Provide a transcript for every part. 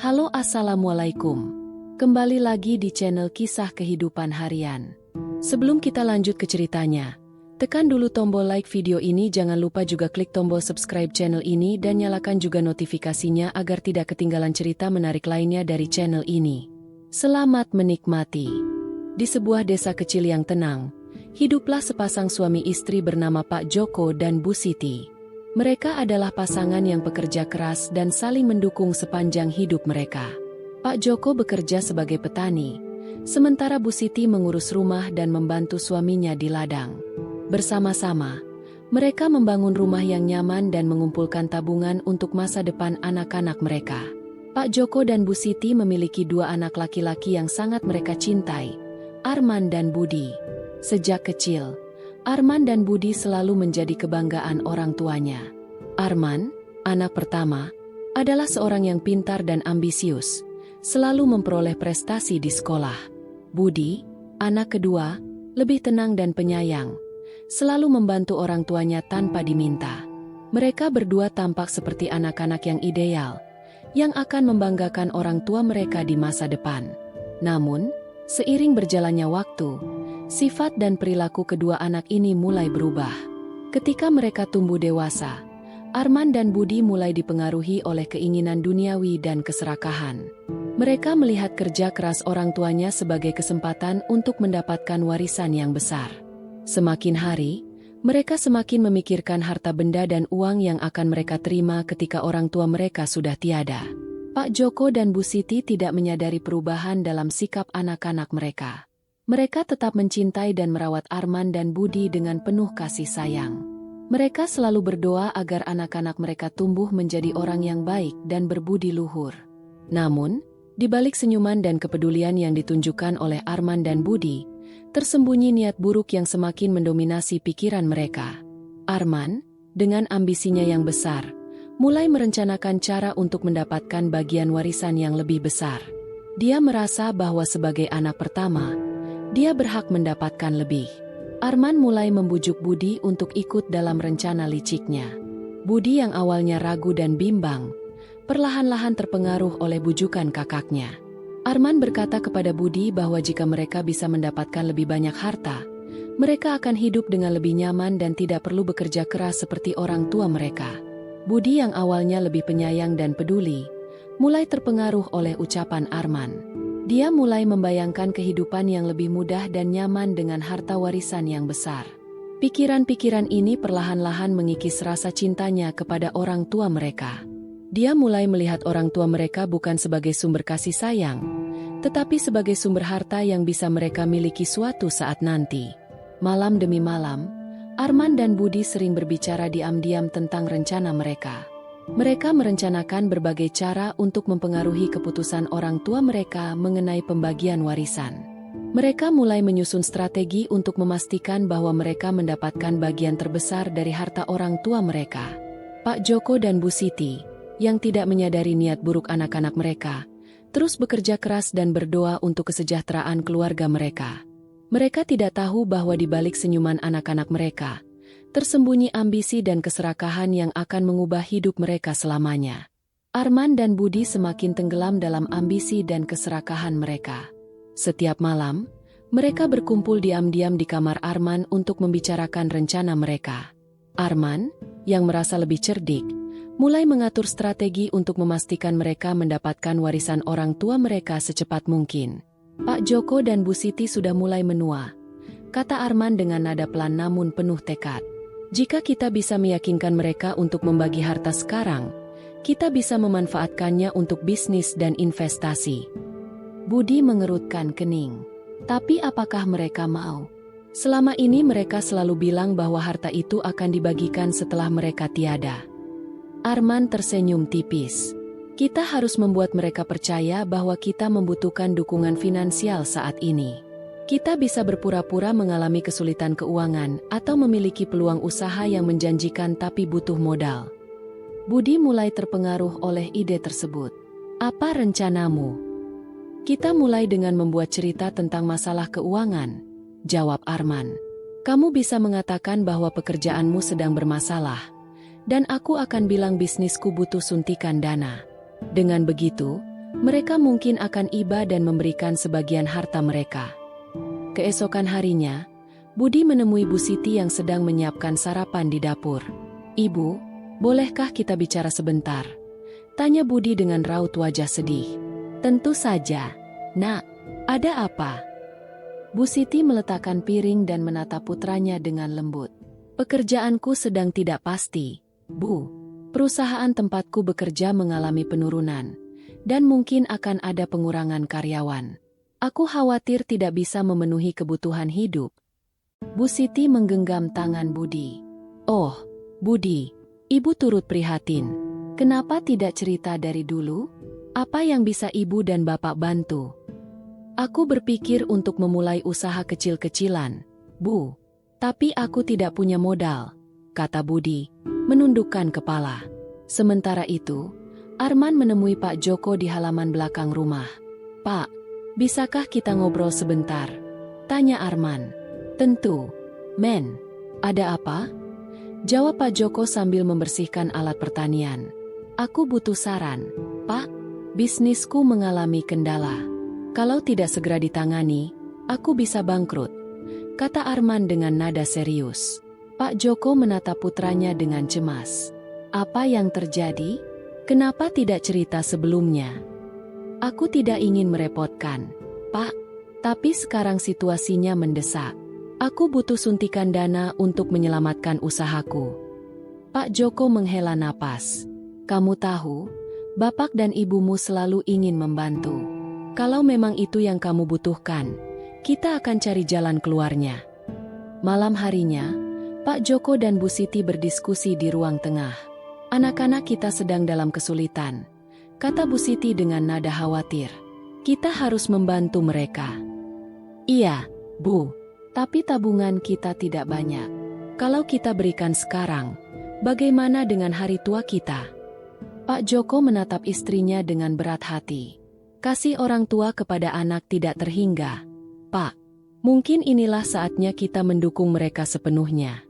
Halo, assalamualaikum. Kembali lagi di channel Kisah Kehidupan Harian. Sebelum kita lanjut ke ceritanya, tekan dulu tombol like video ini, jangan lupa juga klik tombol subscribe channel ini dan nyalakan juga notifikasinya agar tidak ketinggalan cerita menarik lainnya dari channel ini. Selamat menikmati. Di sebuah desa kecil yang tenang, hiduplah sepasang suami istri bernama Pak Joko dan Bu Siti. Mereka adalah pasangan yang pekerja keras dan saling mendukung sepanjang hidup mereka. Pak Joko bekerja sebagai petani, sementara Bu Siti mengurus rumah dan membantu suaminya di ladang. Bersama-sama, mereka membangun rumah yang nyaman dan mengumpulkan tabungan untuk masa depan anak-anak mereka. Pak Joko dan Bu Siti memiliki dua anak laki-laki yang sangat mereka cintai, Arman dan Budi. Sejak kecil, Arman dan Budi selalu menjadi kebanggaan orang tuanya. Arman, anak pertama, adalah seorang yang pintar dan ambisius, selalu memperoleh prestasi di sekolah. Budi, anak kedua, lebih tenang dan penyayang, selalu membantu orang tuanya tanpa diminta. Mereka berdua tampak seperti anak-anak yang ideal, yang akan membanggakan orang tua mereka di masa depan. Namun, seiring berjalannya waktu, sifat dan perilaku kedua anak ini mulai berubah. Ketika mereka tumbuh dewasa, Arman dan Budi mulai dipengaruhi oleh keinginan duniawi dan keserakahan. Mereka melihat kerja keras orang tuanya sebagai kesempatan untuk mendapatkan warisan yang besar. Semakin hari, mereka semakin memikirkan harta benda dan uang yang akan mereka terima ketika orang tua mereka sudah tiada. Pak Joko dan Bu Siti tidak menyadari perubahan dalam sikap anak-anak mereka. Mereka tetap mencintai dan merawat Arman dan Budi dengan penuh kasih sayang. Mereka selalu berdoa agar anak-anak mereka tumbuh menjadi orang yang baik dan berbudi luhur. Namun, di balik senyuman dan kepedulian yang ditunjukkan oleh Arman dan Budi, tersembunyi niat buruk yang semakin mendominasi pikiran mereka. Arman, dengan ambisinya yang besar, mulai merencanakan cara untuk mendapatkan bagian warisan yang lebih besar. Dia merasa bahwa sebagai anak pertama, dia berhak mendapatkan lebih. Arman mulai membujuk Budi untuk ikut dalam rencana liciknya. Budi yang awalnya ragu dan bimbang, perlahan-lahan terpengaruh oleh bujukan kakaknya. Arman berkata kepada Budi bahwa jika mereka bisa mendapatkan lebih banyak harta, mereka akan hidup dengan lebih nyaman dan tidak perlu bekerja keras seperti orang tua mereka. Budi yang awalnya lebih penyayang dan peduli, mulai terpengaruh oleh ucapan Arman. Dia mulai membayangkan kehidupan yang lebih mudah dan nyaman dengan harta warisan yang besar. Pikiran-pikiran ini perlahan-lahan mengikis rasa cintanya kepada orang tua mereka. Dia mulai melihat orang tua mereka bukan sebagai sumber kasih sayang, tetapi sebagai sumber harta yang bisa mereka miliki suatu saat nanti. Malam demi malam, Arman dan Budi sering berbicara diam-diam tentang rencana mereka. Mereka merencanakan berbagai cara untuk mempengaruhi keputusan orang tua mereka mengenai pembagian warisan. Mereka mulai menyusun strategi untuk memastikan bahwa mereka mendapatkan bagian terbesar dari harta orang tua mereka. Pak Joko dan Bu Siti, yang tidak menyadari niat buruk anak-anak mereka, terus bekerja keras dan berdoa untuk kesejahteraan keluarga mereka. Mereka tidak tahu bahwa di balik senyuman anak-anak mereka, tersembunyi ambisi dan keserakahan yang akan mengubah hidup mereka selamanya. Arman dan Budi semakin tenggelam dalam ambisi dan keserakahan mereka. Setiap malam, mereka berkumpul diam-diam di kamar Arman untuk membicarakan rencana mereka. Arman, yang merasa lebih cerdik, mulai mengatur strategi untuk memastikan mereka mendapatkan warisan orang tua mereka secepat mungkin. Pak Joko dan Bu Siti sudah mulai menua, kata Arman dengan nada pelan namun penuh tekad. Jika kita bisa meyakinkan mereka untuk membagi harta sekarang, kita bisa memanfaatkannya untuk bisnis dan investasi. Budi mengerutkan kening. Tapi apakah mereka mau? Selama ini mereka selalu bilang bahwa harta itu akan dibagikan setelah mereka tiada. Arman tersenyum tipis. Kita harus membuat mereka percaya bahwa kita membutuhkan dukungan finansial saat ini. Kita bisa berpura-pura mengalami kesulitan keuangan atau memiliki peluang usaha yang menjanjikan tapi butuh modal. Budi mulai terpengaruh oleh ide tersebut. Apa rencanamu? Kita mulai dengan membuat cerita tentang masalah keuangan, jawab Arman. Kamu bisa mengatakan bahwa pekerjaanmu sedang bermasalah, dan aku akan bilang bisnisku butuh suntikan dana. Dengan begitu, Mereka mungkin akan iba dan memberikan sebagian harta mereka. Keesokan harinya, Budi menemui Bu Siti yang sedang menyiapkan sarapan di dapur. "Ibu, bolehkah kita bicara sebentar?" tanya Budi dengan raut wajah sedih. "Tentu saja, Nak. Ada apa?" Bu Siti meletakkan piring dan menatap putranya dengan lembut. "Pekerjaanku sedang tidak pasti, Bu. Perusahaan tempatku bekerja mengalami penurunan, dan mungkin akan ada pengurangan karyawan. Aku khawatir tidak bisa memenuhi kebutuhan hidup." Bu Siti menggenggam tangan Budi. "Oh, Budi, Ibu turut prihatin. Kenapa tidak cerita dari dulu? Apa yang bisa Ibu dan Bapak bantu?" "Aku berpikir untuk memulai usaha kecil-kecilan, Bu. Tapi aku tidak punya modal," kata Budi, menundukkan kepala. Sementara itu, Arman menemui Pak Joko di halaman belakang rumah. "Pak, bisakah kita ngobrol sebentar?" tanya Arman. "Tentu, Men. Ada apa?" jawab Pak Joko sambil membersihkan alat pertanian. "Aku butuh saran, Pak. Bisnisku mengalami kendala. Kalau tidak segera ditangani, aku bisa bangkrut," kata Arman dengan nada serius. Pak Joko menatap putranya dengan cemas. "Apa yang terjadi? Kenapa tidak cerita sebelumnya?" "Aku tidak ingin merepotkan, Pak. Tapi sekarang situasinya mendesak. Aku butuh suntikan dana untuk menyelamatkan usahaku." Pak Joko menghela napas. "Kamu tahu, Bapak dan Ibumu selalu ingin membantu. Kalau memang itu yang kamu butuhkan, kita akan cari jalan keluarnya." Malam harinya, Pak Joko dan Bu Siti berdiskusi di ruang tengah. "Anak-anak kita sedang dalam kesulitan," kata Bu Siti dengan nada khawatir. "Kita harus membantu mereka." "Iya, Bu. Tapi tabungan kita tidak banyak. Kalau kita berikan sekarang, bagaimana dengan hari tua kita?" Pak Joko menatap istrinya dengan berat hati. "Kasih orang tua kepada anak tidak terhingga, Pak. Mungkin inilah saatnya kita mendukung mereka sepenuhnya."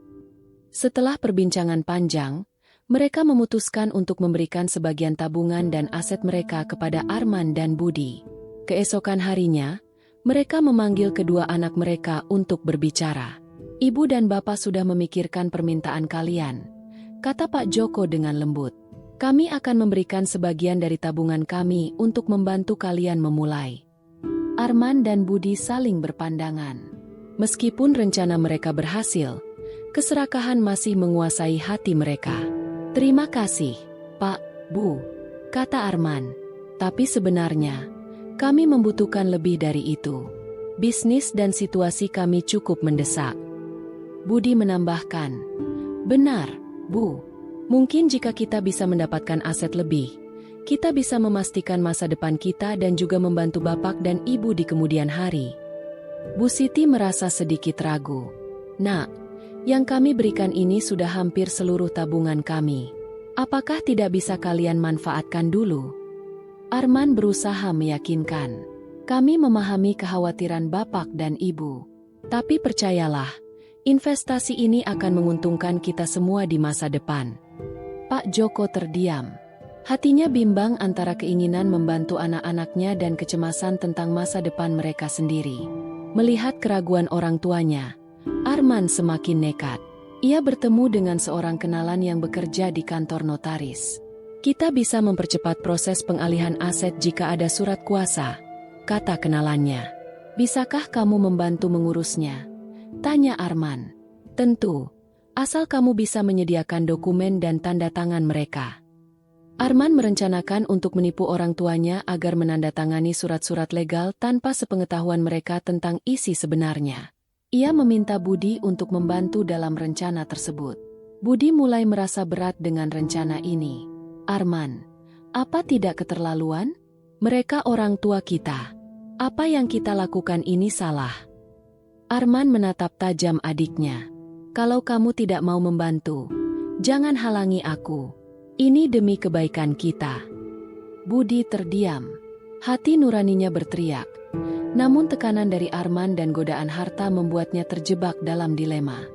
Setelah perbincangan panjang, mereka memutuskan untuk memberikan sebagian tabungan dan aset mereka kepada Arman dan Budi. Keesokan harinya, mereka memanggil kedua anak mereka untuk berbicara. "Ibu dan Bapak sudah memikirkan permintaan kalian," kata Pak Joko dengan lembut. "Kami akan memberikan sebagian dari tabungan kami untuk membantu kalian memulai." Arman dan Budi saling berpandangan. Meskipun rencana mereka berhasil, keserakahan masih menguasai hati mereka. "Terima kasih, Pak, Bu," kata Arman. "Tapi sebenarnya, kami membutuhkan lebih dari itu. Bisnis dan situasi kami cukup mendesak." Budi menambahkan, "Benar, Bu. Mungkin jika kita bisa mendapatkan aset lebih, kita bisa memastikan masa depan kita dan juga membantu Bapak dan Ibu di kemudian hari." Bu Siti merasa sedikit ragu. "Nak, yang kami berikan ini sudah hampir seluruh tabungan kami. Apakah tidak bisa kalian manfaatkan dulu?" Arman berusaha meyakinkan. "Kami memahami kekhawatiran Bapak dan Ibu. Tapi percayalah, investasi ini akan menguntungkan kita semua di masa depan." Pak Joko terdiam. Hatinya bimbang antara keinginan membantu anak-anaknya dan kecemasan tentang masa depan mereka sendiri. Melihat keraguan orang tuanya, Arman semakin nekat. Ia bertemu dengan seorang kenalan yang bekerja di kantor notaris. "Kita bisa mempercepat proses pengalihan aset jika ada surat kuasa," kata kenalannya. "Bisakah kamu membantu mengurusnya?" tanya Arman. "Tentu, asal kamu bisa menyediakan dokumen dan tanda tangan mereka." Arman merencanakan untuk menipu orang tuanya agar menandatangani surat-surat legal tanpa sepengetahuan mereka tentang isi sebenarnya. Ia meminta Budi untuk membantu dalam rencana tersebut. Budi mulai merasa berat dengan rencana ini. "Arman, apa tidak keterlaluan? Mereka orang tua kita. Apa yang kita lakukan ini salah." Arman menatap tajam adiknya. "Kalau kamu tidak mau membantu, jangan halangi aku. Ini demi kebaikan kita." Budi terdiam. Hati nuraninya berteriak. Namun tekanan dari Arman dan godaan harta membuatnya terjebak dalam dilema.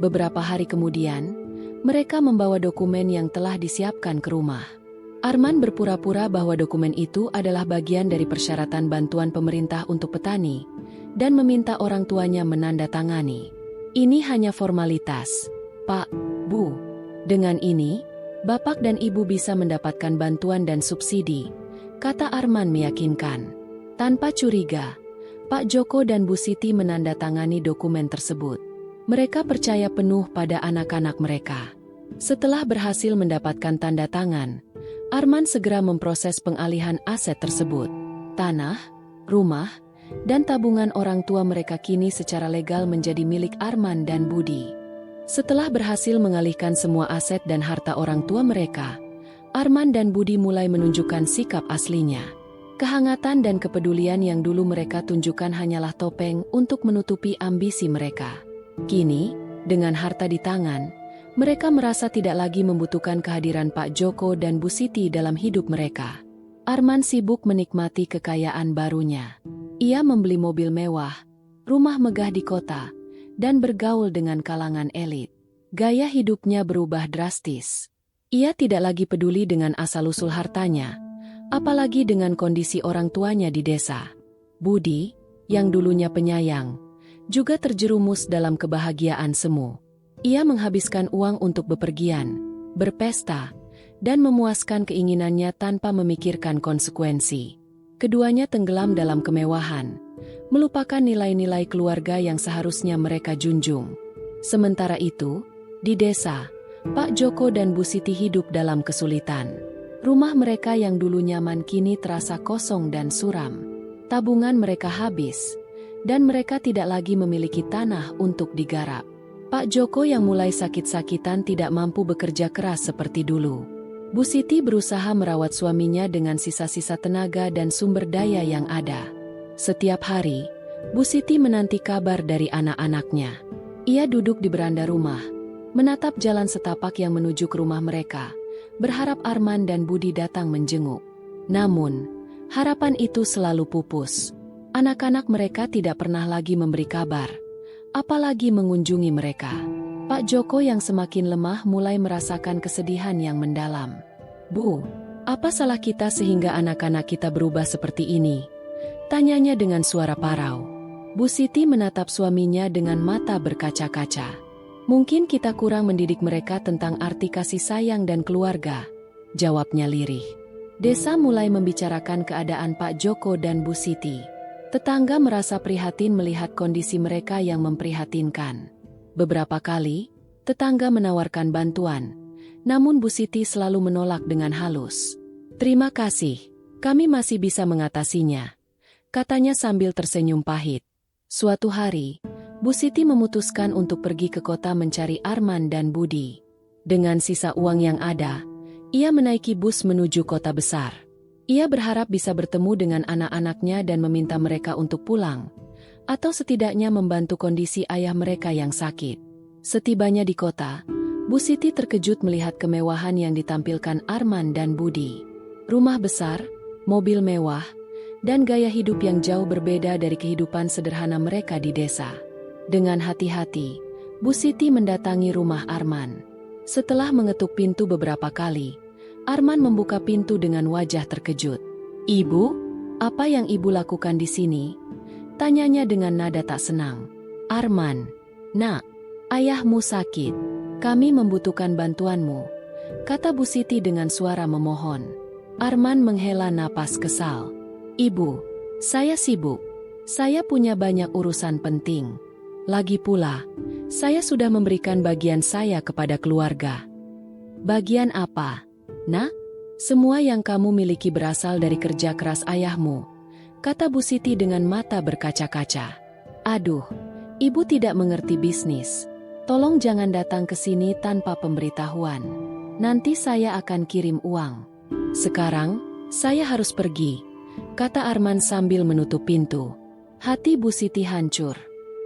Beberapa hari kemudian, mereka membawa dokumen yang telah disiapkan ke rumah. Arman berpura-pura bahwa dokumen itu adalah bagian dari persyaratan bantuan pemerintah untuk petani, dan meminta orang tuanya menandatangani. Ini hanya formalitas, Pak, Bu. Dengan ini, Bapak dan Ibu bisa mendapatkan bantuan dan subsidi, kata Arman meyakinkan. Tanpa curiga, Pak Joko dan Bu Siti menandatangani dokumen tersebut. Mereka percaya penuh pada anak-anak mereka. Setelah berhasil mendapatkan tanda tangan, Arman segera memproses pengalihan aset tersebut. Tanah, rumah, dan tabungan orang tua mereka kini secara legal menjadi milik Arman dan Budi. Setelah berhasil mengalihkan semua aset dan harta orang tua mereka, Arman dan Budi mulai menunjukkan sikap aslinya. Kehangatan dan kepedulian yang dulu mereka tunjukkan hanyalah topeng untuk menutupi ambisi mereka. Kini, dengan harta di tangan, mereka merasa tidak lagi membutuhkan kehadiran Pak Joko dan Bu Siti dalam hidup mereka. Arman sibuk menikmati kekayaan barunya. Ia membeli mobil mewah, rumah megah di kota, dan bergaul dengan kalangan elit. Gaya hidupnya berubah drastis. Ia tidak lagi peduli dengan asal-usul hartanya, apalagi dengan kondisi orang tuanya di desa. Budi, yang dulunya penyayang, juga terjerumus dalam kebahagiaan semu. Ia menghabiskan uang untuk bepergian, berpesta, dan memuaskan keinginannya tanpa memikirkan konsekuensi. Keduanya tenggelam dalam kemewahan, melupakan nilai-nilai keluarga yang seharusnya mereka junjung. Sementara itu, di desa, Pak Joko dan Bu Siti hidup dalam kesulitan. Rumah mereka yang dulu nyaman kini terasa kosong dan suram. Tabungan mereka habis, dan mereka tidak lagi memiliki tanah untuk digarap. Pak Joko yang mulai sakit-sakitan tidak mampu bekerja keras seperti dulu. Bu Siti berusaha merawat suaminya dengan sisa-sisa tenaga dan sumber daya yang ada. Setiap hari, Bu Siti menanti kabar dari anak-anaknya. Ia duduk di beranda rumah, menatap jalan setapak yang menuju ke rumah mereka, berharap Arman dan Budi datang menjenguk. Namun, harapan itu selalu pupus. Anak-anak mereka tidak pernah lagi memberi kabar, apalagi mengunjungi mereka. Pak Joko yang semakin lemah mulai merasakan kesedihan yang mendalam. Bu, apa salah kita sehingga anak-anak kita berubah seperti ini? Tanyanya dengan suara parau. Bu Siti menatap suaminya dengan mata berkaca-kaca. Mungkin kita kurang mendidik mereka tentang arti kasih sayang dan keluarga, jawabnya lirih. Desa mulai membicarakan keadaan Pak Joko dan Bu Siti. Tetangga merasa prihatin melihat kondisi mereka yang memprihatinkan. Beberapa kali, tetangga menawarkan bantuan, namun Bu Siti selalu menolak dengan halus. "Terima kasih, kami masih bisa mengatasinya," katanya sambil tersenyum pahit. Suatu hari, Bu Siti memutuskan untuk pergi ke kota mencari Arman dan Budi. Dengan sisa uang yang ada, ia menaiki bus menuju kota besar. Ia berharap bisa bertemu dengan anak-anaknya dan meminta mereka untuk pulang, atau setidaknya membantu kondisi ayah mereka yang sakit. Setibanya di kota, Bu Siti terkejut melihat kemewahan yang ditampilkan Arman dan Budi. Rumah besar, mobil mewah, dan gaya hidup yang jauh berbeda dari kehidupan sederhana mereka di desa. Dengan hati-hati, Bu Siti mendatangi rumah Arman. Setelah mengetuk pintu beberapa kali, Arman membuka pintu dengan wajah terkejut. "Ibu, apa yang ibu lakukan di sini?" tanyanya dengan nada tak senang. "Arman, nak, ayahmu sakit. Kami membutuhkan bantuanmu," kata Bu Siti dengan suara memohon. Arman menghela napas kesal. "Ibu, saya sibuk. Saya punya banyak urusan penting. Lagi pula, saya sudah memberikan bagian saya kepada keluarga." "Bagian apa? Nak, semua yang kamu miliki berasal dari kerja keras ayahmu," kata Bu Siti dengan mata berkaca-kaca. "Aduh, ibu tidak mengerti bisnis. Tolong jangan datang ke sini tanpa pemberitahuan. Nanti saya akan kirim uang. Sekarang, saya harus pergi," kata Arman sambil menutup pintu. Hati Bu Siti hancur.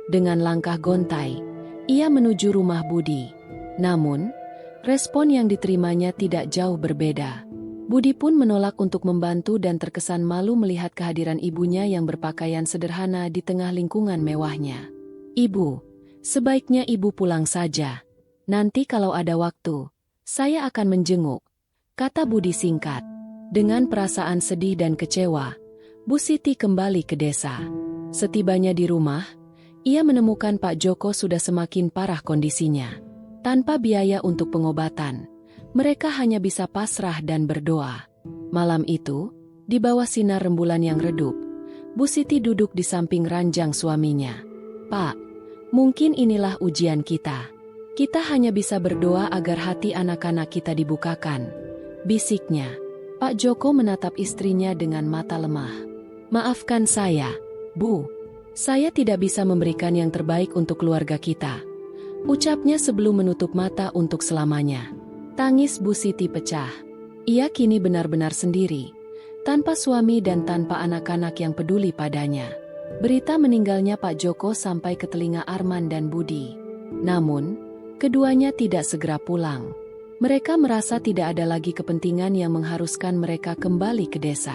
Dengan langkah gontai, ia menuju rumah Budi. Namun, respon yang diterimanya tidak jauh berbeda. Budi pun menolak untuk membantu dan terkesan malu melihat kehadiran ibunya yang berpakaian sederhana di tengah lingkungan mewahnya. "Ibu, sebaiknya ibu pulang saja. Nanti kalau ada waktu, saya akan menjenguk," kata Budi singkat. Dengan perasaan sedih dan kecewa, Bu Siti kembali ke desa. Setibanya di rumah, ia menemukan Pak Joko sudah semakin parah kondisinya. Tanpa biaya untuk pengobatan, mereka hanya bisa pasrah dan berdoa. Malam itu, di bawah sinar rembulan yang redup, Bu Siti duduk di samping ranjang suaminya. "Pak, mungkin inilah ujian kita. Kita hanya bisa berdoa agar hati anak-anak kita dibukakan," bisiknya. Pak Joko menatap istrinya dengan mata lemah. "Maafkan saya, Bu. Saya tidak bisa memberikan yang terbaik untuk keluarga kita," ucapnya sebelum menutup mata untuk selamanya. Tangis Bu Siti pecah. Ia kini benar-benar sendiri, tanpa suami dan tanpa anak-anak yang peduli padanya. Berita meninggalnya Pak Joko sampai ke telinga Arman dan Budi. Namun, keduanya tidak segera pulang. Mereka merasa tidak ada lagi kepentingan yang mengharuskan mereka kembali ke desa.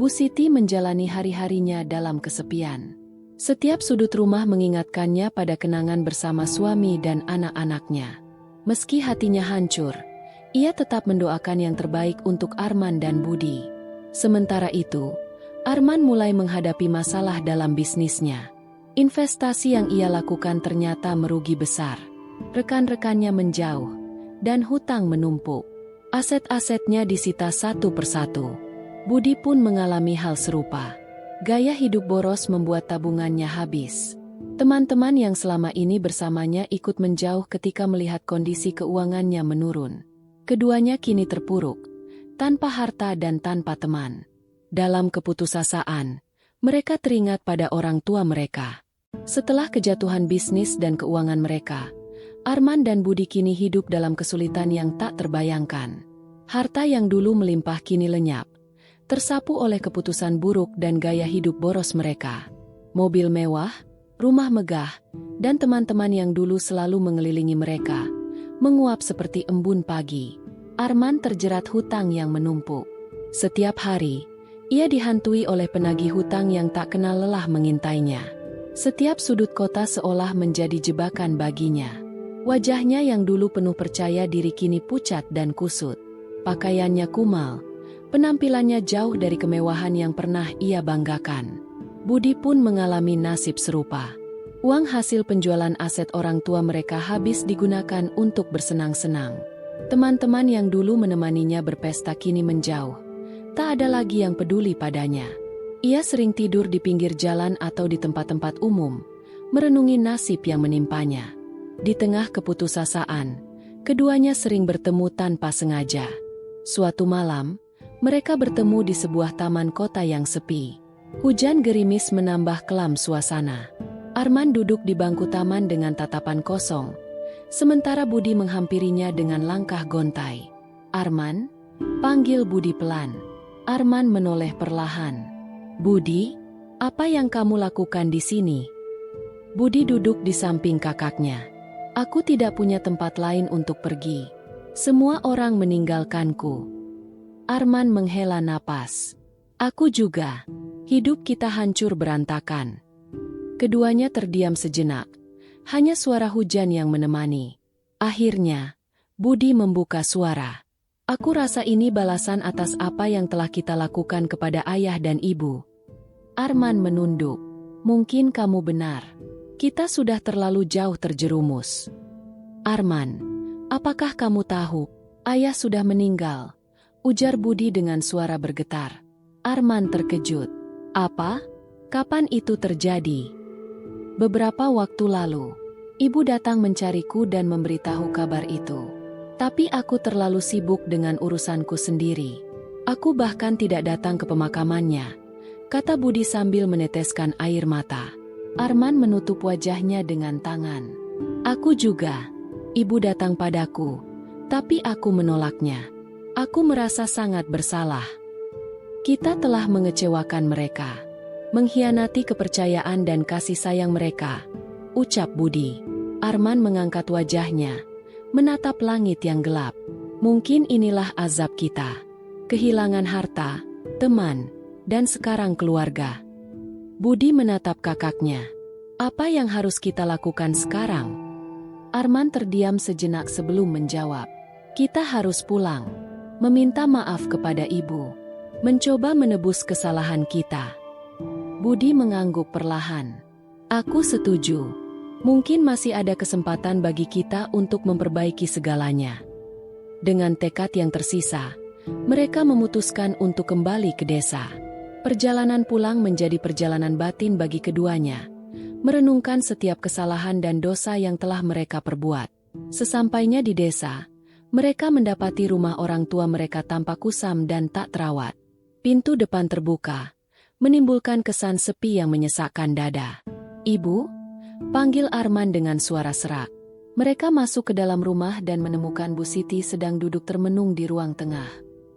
Bu Siti menjalani hari-harinya dalam kesepian. Setiap sudut rumah mengingatkannya pada kenangan bersama suami dan anak-anaknya. Meski hatinya hancur, ia tetap mendoakan yang terbaik untuk Arman dan Budi. Sementara itu, Arman mulai menghadapi masalah dalam bisnisnya. Investasi yang ia lakukan ternyata merugi besar. Rekan-rekannya menjauh, dan hutang menumpuk. Aset-asetnya disita satu persatu. Budi pun mengalami hal serupa. Gaya hidup boros membuat tabungannya habis. Teman-teman yang selama ini bersamanya ikut menjauh ketika melihat kondisi keuangannya menurun. Keduanya kini terpuruk, tanpa harta dan tanpa teman. Dalam keputusasaan, mereka teringat pada orang tua mereka. Setelah kejatuhan bisnis dan keuangan mereka, Arman dan Budi kini hidup dalam kesulitan yang tak terbayangkan. Harta yang dulu melimpah kini lenyap, tersapu oleh keputusan buruk dan gaya hidup boros mereka. Mobil mewah, rumah megah, dan teman-teman yang dulu selalu mengelilingi mereka, menguap seperti embun pagi. Arman terjerat hutang yang menumpuk. Setiap hari, ia dihantui oleh penagih hutang yang tak kenal lelah mengintainya. Setiap sudut kota seolah menjadi jebakan baginya. Wajahnya yang dulu penuh percaya diri kini pucat dan kusut. Pakaiannya kumal, penampilannya jauh dari kemewahan yang pernah ia banggakan. Budi pun mengalami nasib serupa. Uang hasil penjualan aset orang tua mereka habis digunakan untuk bersenang-senang. Teman-teman yang dulu menemaninya berpesta kini menjauh. Tak ada lagi yang peduli padanya. Ia sering tidur di pinggir jalan atau di tempat-tempat umum, merenungi nasib yang menimpanya. Di tengah keputusasaan, keduanya sering bertemu tanpa sengaja. Suatu malam, mereka bertemu di sebuah taman kota yang sepi. Hujan gerimis menambah kelam suasana. Arman duduk di bangku taman dengan tatapan kosong, sementara Budi menghampirinya dengan langkah gontai. "Arman?" panggil Budi pelan. Arman menoleh perlahan. "Budi, apa yang kamu lakukan di sini?" Budi duduk di samping kakaknya. "Aku tidak punya tempat lain untuk pergi. Semua orang meninggalkanku." Arman menghela napas. "Aku juga. Hidup kita hancur berantakan." Keduanya terdiam sejenak. Hanya suara hujan yang menemani. Akhirnya, Budi membuka suara. "Aku rasa ini balasan atas apa yang telah kita lakukan kepada ayah dan ibu." Arman menunduk. "Mungkin kamu benar. Kita sudah terlalu jauh terjerumus." "Arman, apakah kamu tahu, ayah sudah meninggal?" ujar Budi dengan suara bergetar. Arman terkejut. "Apa? Kapan itu terjadi?" "Beberapa waktu lalu. Ibu datang mencariku dan memberitahu kabar itu. Tapi aku terlalu sibuk dengan urusanku sendiri. Aku bahkan tidak datang ke pemakamannya," kata Budi sambil meneteskan air mata. Arman menutup wajahnya dengan tangan. "Aku juga. Ibu datang padaku, tapi aku menolaknya. Aku merasa sangat bersalah. Kita telah mengecewakan mereka, mengkhianati kepercayaan dan kasih sayang mereka," ucap Budi. Arman mengangkat wajahnya, menatap langit yang gelap. "Mungkin inilah azab kita. Kehilangan harta, teman, dan sekarang keluarga." Budi menatap kakaknya. "Apa yang harus kita lakukan sekarang?" Arman terdiam sejenak sebelum menjawab. "Kita harus pulang. meminta maaf kepada ibu, mencoba menebus kesalahan kita. Budi mengangguk perlahan. Aku setuju. Mungkin masih ada kesempatan bagi kita untuk memperbaiki segalanya. Dengan tekad yang tersisa, mereka memutuskan untuk kembali ke desa. Perjalanan pulang menjadi perjalanan batin bagi keduanya, merenungkan setiap kesalahan dan dosa yang telah mereka perbuat. Sesampainya di desa, mereka mendapati rumah orang tua mereka tampak kusam dan tak terawat. Pintu depan terbuka, menimbulkan kesan sepi yang menyesakkan dada. "Ibu?" panggil Arman dengan suara serak. Mereka masuk ke dalam rumah dan menemukan Bu Siti sedang duduk termenung di ruang tengah.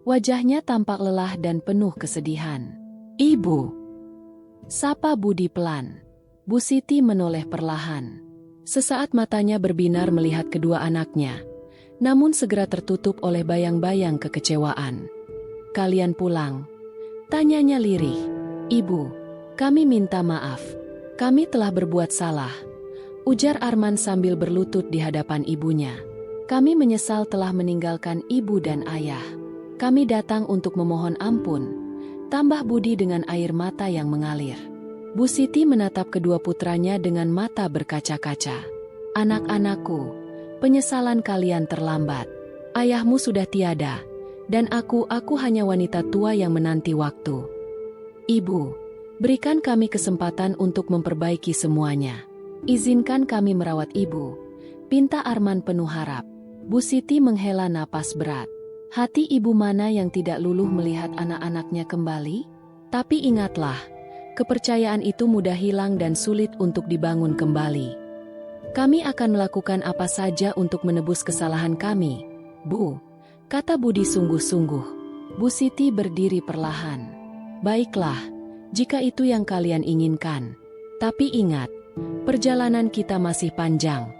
Wajahnya tampak lelah dan penuh kesedihan. "Ibu!" sapa Budi pelan. Bu Siti menoleh perlahan. Sesaat matanya berbinar melihat kedua anaknya, namun segera tertutup oleh bayang-bayang kekecewaan. "Kalian pulang?" tanyanya lirih. "Ibu, kami minta maaf. Kami telah berbuat salah," ujar Arman sambil berlutut di hadapan ibunya. "Kami menyesal telah meninggalkan ibu dan ayah. Kami datang untuk memohon ampun," tambah Budi dengan air mata yang mengalir. Bu Siti menatap kedua putranya dengan mata berkaca-kaca. "Anak-anakku, penyesalan kalian terlambat. Ayahmu sudah tiada, dan aku hanya wanita tua yang menanti waktu. Ibu, berikan kami kesempatan untuk memperbaiki semuanya. Izinkan kami merawat ibu," pinta Arman penuh harap. Bu Siti menghela napas berat. Hati ibu mana yang tidak luluh melihat anak-anaknya kembali? Tapi ingatlah, kepercayaan itu mudah hilang dan sulit untuk dibangun kembali. "Kami akan melakukan apa saja untuk menebus kesalahan kami, Bu," kata Budi sungguh-sungguh. Bu Siti berdiri perlahan. "Baiklah, jika itu yang kalian inginkan. Tapi ingat, perjalanan kita masih panjang."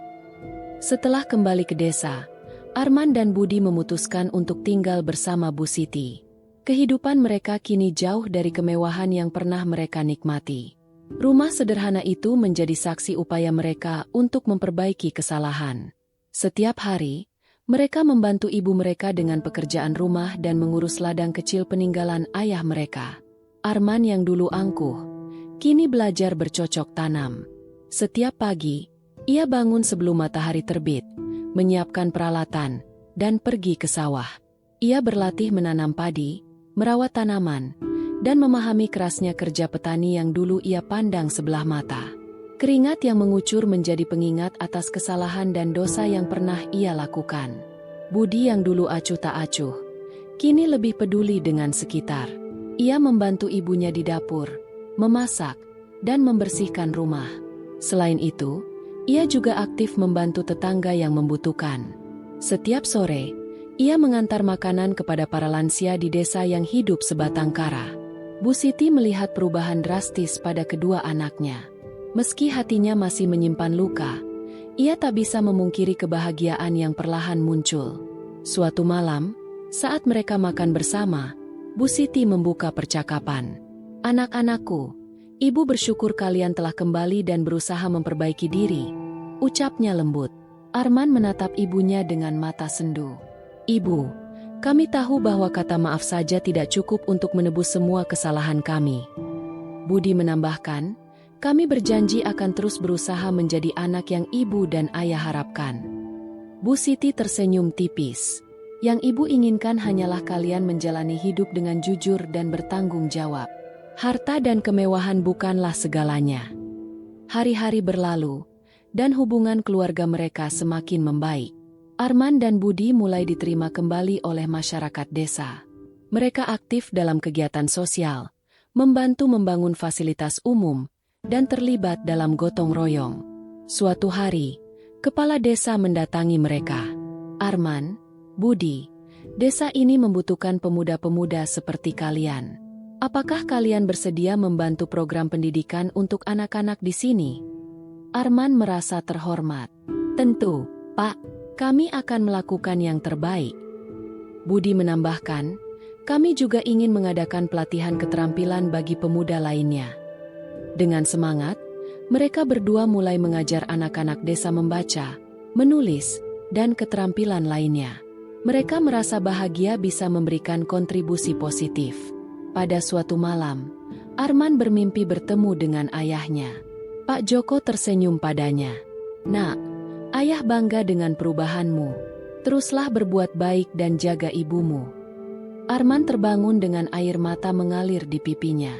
Setelah kembali ke desa, Arman dan Budi memutuskan untuk tinggal bersama Bu Siti. Kehidupan mereka kini jauh dari kemewahan yang pernah mereka nikmati. Rumah sederhana itu menjadi saksi upaya mereka untuk memperbaiki kesalahan. Setiap hari, mereka membantu ibu mereka dengan pekerjaan rumah dan mengurus ladang kecil peninggalan ayah mereka. Arman yang dulu angkuh, kini belajar bercocok tanam. Setiap pagi, ia bangun sebelum matahari terbit, menyiapkan peralatan, dan pergi ke sawah. Ia berlatih menanam padi, merawat tanaman, dan memahami kerasnya kerja petani yang dulu ia pandang sebelah mata. Keringat yang mengucur menjadi pengingat atas kesalahan dan dosa yang pernah ia lakukan. Budi yang dulu acuh tak acuh, kini lebih peduli dengan sekitar. Ia membantu ibunya di dapur, memasak, dan membersihkan rumah. Selain itu, ia juga aktif membantu tetangga yang membutuhkan. Setiap sore, ia mengantar makanan kepada para lansia di desa yang hidup sebatang kara. Bu Siti melihat perubahan drastis pada kedua anaknya. Meski hatinya masih menyimpan luka, ia tak bisa memungkiri kebahagiaan yang perlahan muncul. Suatu malam, saat mereka makan bersama, Bu Siti membuka percakapan. "Anak-anakku, ibu bersyukur kalian telah kembali dan berusaha memperbaiki diri," ucapnya lembut. Arman menatap ibunya dengan mata sendu. "Ibu, kami tahu bahwa kata maaf saja tidak cukup untuk menebus semua kesalahan kami." Budi menambahkan, "Kami berjanji akan terus berusaha menjadi anak yang ibu dan ayah harapkan." Bu Siti tersenyum tipis. "Yang ibu inginkan hanyalah kalian menjalani hidup dengan jujur dan bertanggung jawab. Harta dan kemewahan bukanlah segalanya." Hari-hari berlalu, dan hubungan keluarga mereka semakin membaik. Arman dan Budi mulai diterima kembali oleh masyarakat desa. Mereka aktif dalam kegiatan sosial, membantu membangun fasilitas umum, dan terlibat dalam gotong royong. Suatu hari, kepala desa mendatangi mereka. "Arman, Budi, desa ini membutuhkan pemuda-pemuda seperti kalian. Apakah kalian bersedia membantu program pendidikan untuk anak-anak di sini?" Arman merasa terhormat. "Tentu, Pak. Kami akan melakukan yang terbaik." Budi menambahkan, "Kami juga ingin mengadakan pelatihan keterampilan bagi pemuda lainnya." Dengan semangat, mereka berdua mulai mengajar anak-anak desa membaca, menulis, dan keterampilan lainnya. Mereka merasa bahagia bisa memberikan kontribusi positif. Pada suatu malam, Arman bermimpi bertemu dengan ayahnya. Pak Joko tersenyum padanya. "Nak, ayah bangga dengan perubahanmu. Teruslah berbuat baik dan jaga ibumu." Arman terbangun dengan air mata mengalir di pipinya.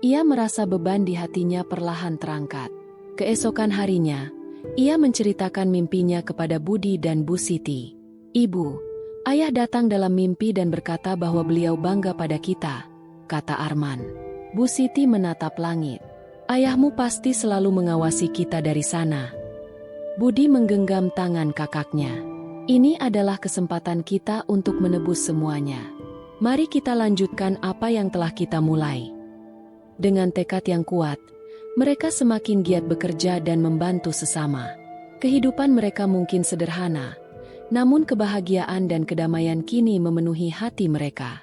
Ia merasa beban di hatinya perlahan terangkat. Keesokan harinya, ia menceritakan mimpinya kepada Budi dan Bu Siti. "Ibu, ayah datang dalam mimpi dan berkata bahwa beliau bangga pada kita," kata Arman. Bu Siti menatap langit. "Ayahmu pasti selalu mengawasi kita dari sana." Budi menggenggam tangan kakaknya. "Ini adalah kesempatan kita untuk menebus semuanya. Mari kita lanjutkan apa yang telah kita mulai." Dengan tekad yang kuat, mereka semakin giat bekerja dan membantu sesama. Kehidupan mereka mungkin sederhana, namun kebahagiaan dan kedamaian kini memenuhi hati mereka.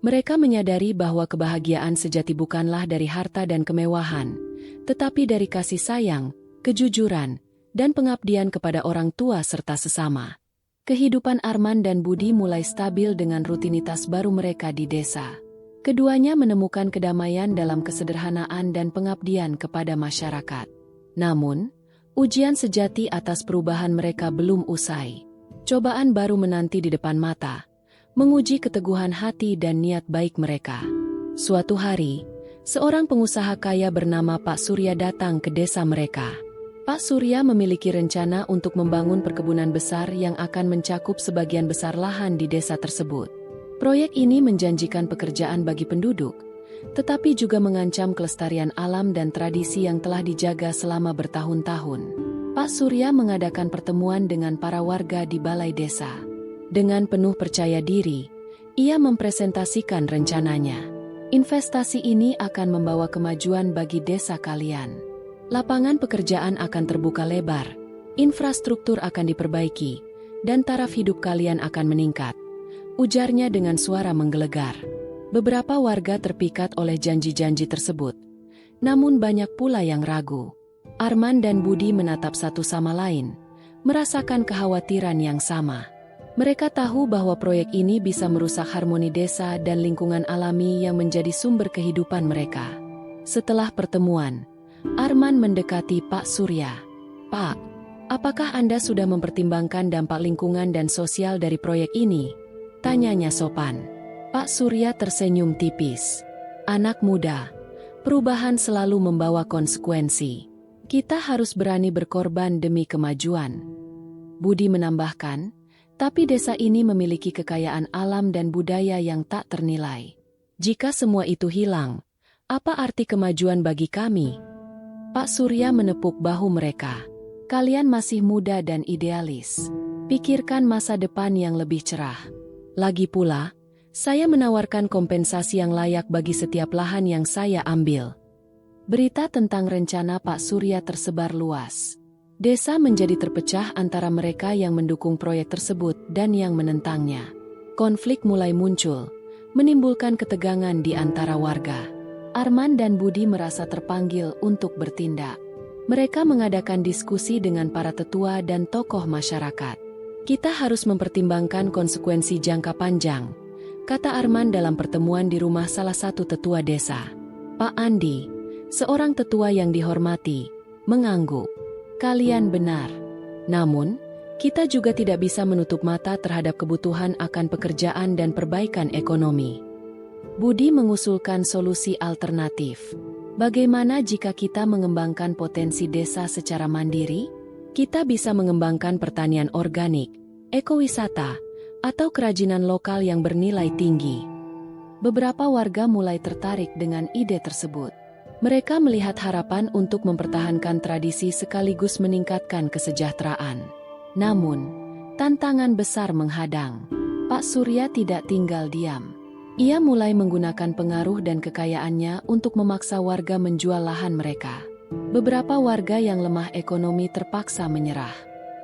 Mereka menyadari bahwa kebahagiaan sejati bukanlah dari harta dan kemewahan, tetapi dari kasih sayang, kejujuran, dan pengabdian kepada orang tua serta sesama. Kehidupan Arman dan Budi mulai stabil dengan rutinitas baru mereka di desa. Keduanya menemukan kedamaian dalam kesederhanaan dan pengabdian kepada masyarakat. Namun, ujian sejati atas perubahan mereka belum usai. Cobaan baru menanti di depan mata, menguji keteguhan hati dan niat baik mereka. Suatu hari, seorang pengusaha kaya bernama Pak Surya datang ke desa mereka. Pak Surya memiliki rencana untuk membangun perkebunan besar yang akan mencakup sebagian besar lahan di desa tersebut. Proyek ini menjanjikan pekerjaan bagi penduduk, tetapi juga mengancam kelestarian alam dan tradisi yang telah dijaga selama bertahun-tahun. Pak Surya mengadakan pertemuan dengan para warga di balai desa. Dengan penuh percaya diri, ia mempresentasikan rencananya. "Investasi ini akan membawa kemajuan bagi desa kalian. Lapangan pekerjaan akan terbuka lebar, infrastruktur akan diperbaiki, dan taraf hidup kalian akan meningkat," ujarnya dengan suara menggelegar. Beberapa warga terpikat oleh janji-janji tersebut, namun banyak pula yang ragu. Arman dan Budi menatap satu sama lain, merasakan kekhawatiran yang sama. Mereka tahu bahwa proyek ini bisa merusak harmoni desa dan lingkungan alami yang menjadi sumber kehidupan mereka. Setelah pertemuan, Arman mendekati Pak Surya. "Pak, apakah Anda sudah mempertimbangkan dampak lingkungan dan sosial dari proyek ini?" tanyanya sopan. Pak Surya tersenyum tipis. "Anak muda, perubahan selalu membawa konsekuensi. Kita harus berani berkorban demi kemajuan." Budi menambahkan, "Tapi desa ini memiliki kekayaan alam dan budaya yang tak ternilai. Jika semua itu hilang, apa arti kemajuan bagi kami?" Pak Surya menepuk bahu mereka. "Kalian masih muda dan idealis. Pikirkan masa depan yang lebih cerah. Lagi pula, saya menawarkan kompensasi yang layak bagi setiap lahan yang saya ambil." Berita tentang rencana Pak Surya tersebar luas. Desa menjadi terpecah antara mereka yang mendukung proyek tersebut dan yang menentangnya. Konflik mulai muncul, menimbulkan ketegangan di antara warga. Arman dan Budi merasa terpanggil untuk bertindak. Mereka mengadakan diskusi dengan para tetua dan tokoh masyarakat. "Kita harus mempertimbangkan konsekuensi jangka panjang," kata Arman dalam pertemuan di rumah salah satu tetua desa. Pak Andi, seorang tetua yang dihormati, mengangguk. "Kalian benar. Namun, kita juga tidak bisa menutup mata terhadap kebutuhan akan pekerjaan dan perbaikan ekonomi." Budi mengusulkan solusi alternatif. "Bagaimana jika kita mengembangkan potensi desa secara mandiri? Kita bisa mengembangkan pertanian organik, ekowisata, atau kerajinan lokal yang bernilai tinggi." Beberapa warga mulai tertarik dengan ide tersebut. Mereka melihat harapan untuk mempertahankan tradisi sekaligus meningkatkan kesejahteraan. Namun, tantangan besar menghadang. Pak Surya tidak tinggal diam. Ia mulai menggunakan pengaruh dan kekayaannya untuk memaksa warga menjual lahan mereka. Beberapa warga yang lemah ekonomi terpaksa menyerah.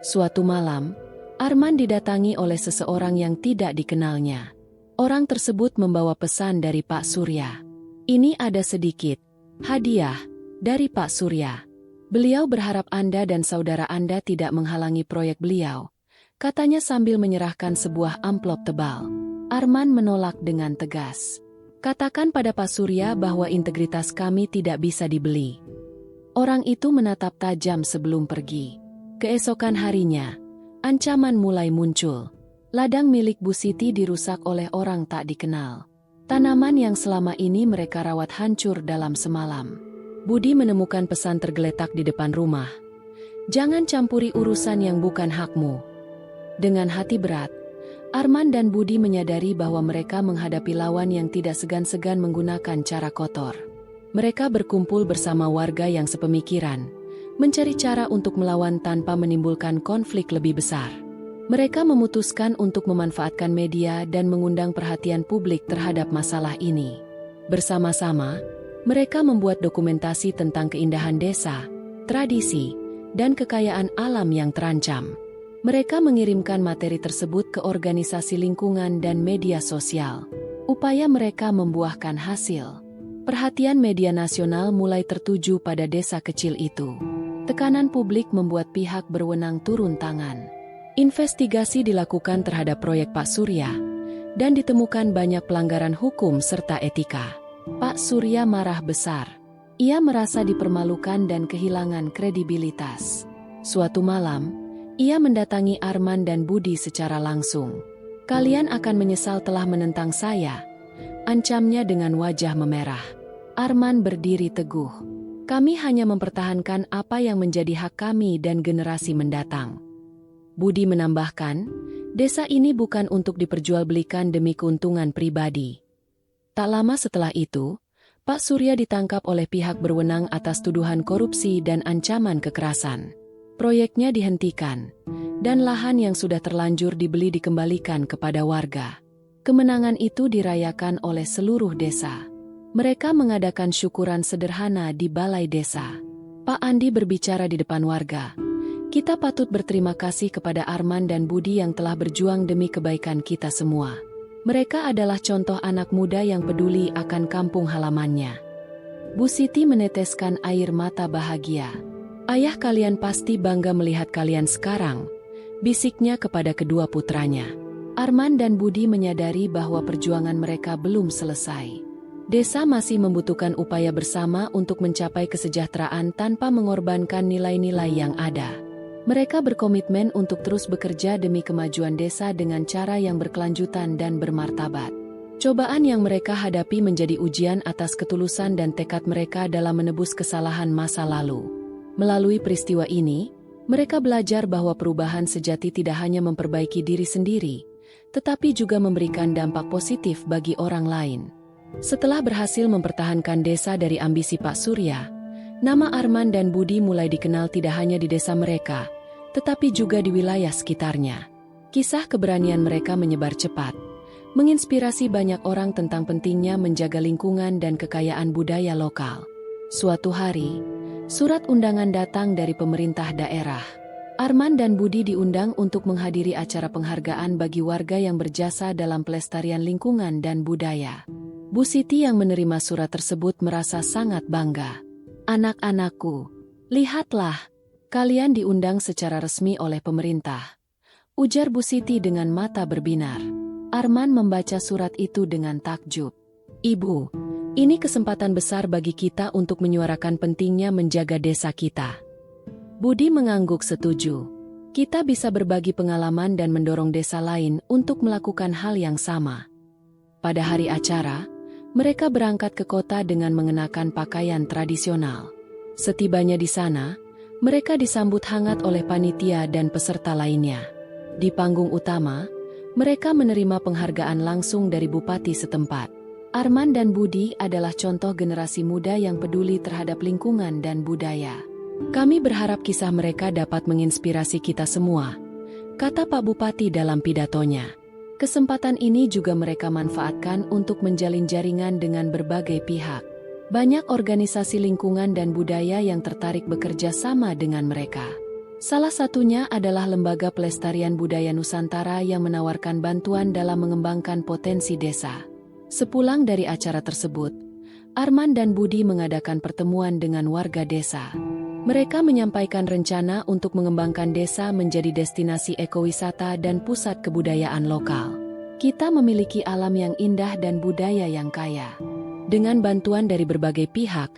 Suatu malam, Arman didatangi oleh seseorang yang tidak dikenalnya. Orang tersebut membawa pesan dari Pak Surya. "Ini ada sedikit hadiah dari Pak Surya. Beliau berharap Anda dan saudara Anda tidak menghalangi proyek beliau, katanya sambil menyerahkan sebuah amplop tebal. Arman menolak dengan tegas. Katakan pada Pak Surya bahwa integritas kami tidak bisa dibeli. Orang itu menatap tajam sebelum pergi. Keesokan harinya, ancaman mulai muncul. Ladang milik Bu Siti dirusak oleh orang tak dikenal. Tanaman yang selama ini mereka rawat hancur dalam semalam. Budi menemukan pesan tergeletak di depan rumah. Jangan campuri urusan yang bukan hakmu. Dengan hati berat, Arman dan Budi menyadari bahwa mereka menghadapi lawan yang tidak segan-segan menggunakan cara kotor. Mereka berkumpul bersama warga yang sepemikiran, mencari cara untuk melawan tanpa menimbulkan konflik lebih besar. Mereka memutuskan untuk memanfaatkan media dan mengundang perhatian publik terhadap masalah ini. Bersama-sama, mereka membuat dokumentasi tentang keindahan desa, tradisi, dan kekayaan alam yang terancam. Mereka mengirimkan materi tersebut ke organisasi lingkungan dan media sosial. Upaya mereka membuahkan hasil. Perhatian media nasional mulai tertuju pada desa kecil itu. Tekanan publik membuat pihak berwenang turun tangan. Investigasi dilakukan terhadap proyek Pak Surya, dan ditemukan banyak pelanggaran hukum serta etika. Pak Surya marah besar. Ia merasa dipermalukan dan kehilangan kredibilitas. Suatu malam, ia mendatangi Arman dan Budi secara langsung. Kalian akan menyesal telah menentang saya, ancamnya dengan wajah memerah. Arman berdiri teguh. Kami hanya mempertahankan apa yang menjadi hak kami dan generasi mendatang. Budi menambahkan, desa ini bukan untuk diperjualbelikan demi keuntungan pribadi. Tak lama setelah itu, Pak Surya ditangkap oleh pihak berwenang atas tuduhan korupsi dan ancaman kekerasan. Proyeknya dihentikan, dan lahan yang sudah terlanjur dibeli dikembalikan kepada warga. Kemenangan itu dirayakan oleh seluruh desa. Mereka mengadakan syukuran sederhana di balai desa. Pak Andi berbicara di depan warga. Kita patut berterima kasih kepada Arman dan Budi yang telah berjuang demi kebaikan kita semua. Mereka adalah contoh anak muda yang peduli akan kampung halamannya. Bu Siti meneteskan air mata bahagia. Ayah kalian pasti bangga melihat kalian sekarang, bisiknya kepada kedua putranya. Arman dan Budi menyadari bahwa perjuangan mereka belum selesai. Desa masih membutuhkan upaya bersama untuk mencapai kesejahteraan tanpa mengorbankan nilai-nilai yang ada. Mereka berkomitmen untuk terus bekerja demi kemajuan desa dengan cara yang berkelanjutan dan bermartabat. Cobaan yang mereka hadapi menjadi ujian atas ketulusan dan tekad mereka dalam menebus kesalahan masa lalu. Melalui peristiwa ini, mereka belajar bahwa perubahan sejati tidak hanya memperbaiki diri sendiri, tetapi juga memberikan dampak positif bagi orang lain. Setelah berhasil mempertahankan desa dari ambisi Pak Surya, nama Arman dan Budi mulai dikenal tidak hanya di desa mereka, tetapi juga di wilayah sekitarnya. Kisah keberanian mereka menyebar cepat, menginspirasi banyak orang tentang pentingnya menjaga lingkungan dan kekayaan budaya lokal. Suatu hari, surat undangan datang dari pemerintah daerah. Arman dan Budi diundang untuk menghadiri acara penghargaan bagi warga yang berjasa dalam pelestarian lingkungan dan budaya. Bu Siti yang menerima surat tersebut merasa sangat bangga. Anak-anakku, lihatlah, kalian diundang secara resmi oleh pemerintah, ujar Bu Siti dengan mata berbinar. Arman membaca surat itu dengan takjub. Ibu, ini kesempatan besar bagi kita untuk menyuarakan pentingnya menjaga desa kita. Budi mengangguk setuju. Kita bisa berbagi pengalaman dan mendorong desa lain untuk melakukan hal yang sama. Pada hari acara, mereka berangkat ke kota dengan mengenakan pakaian tradisional. Setibanya di sana, mereka disambut hangat oleh panitia dan peserta lainnya. Di panggung utama, mereka menerima penghargaan langsung dari bupati setempat. Arman dan Budi adalah contoh generasi muda yang peduli terhadap lingkungan dan budaya. Kami berharap kisah mereka dapat menginspirasi kita semua, kata Pak Bupati dalam pidatonya. Kesempatan ini juga mereka manfaatkan untuk menjalin jaringan dengan berbagai pihak. Banyak organisasi lingkungan dan budaya yang tertarik bekerja sama dengan mereka. Salah satunya adalah Lembaga Pelestarian Budaya Nusantara yang menawarkan bantuan dalam mengembangkan potensi desa. Sepulang dari acara tersebut, Arman dan Budi mengadakan pertemuan dengan warga desa. Mereka menyampaikan rencana untuk mengembangkan desa menjadi destinasi ekowisata dan pusat kebudayaan lokal. Kita memiliki alam yang indah dan budaya yang kaya. Dengan bantuan dari berbagai pihak,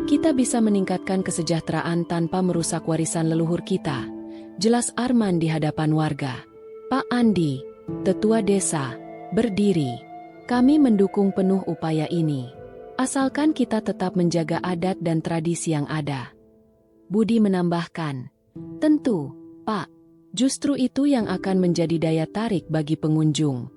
kita bisa meningkatkan kesejahteraan tanpa merusak warisan leluhur kita. Jelas Arman di hadapan warga. Pak Andi, Tetua Desa, berdiri. Kami mendukung penuh upaya ini. Asalkan kita tetap menjaga adat dan tradisi yang ada. Budi menambahkan, tentu, Pak, justru itu yang akan menjadi daya tarik bagi pengunjung.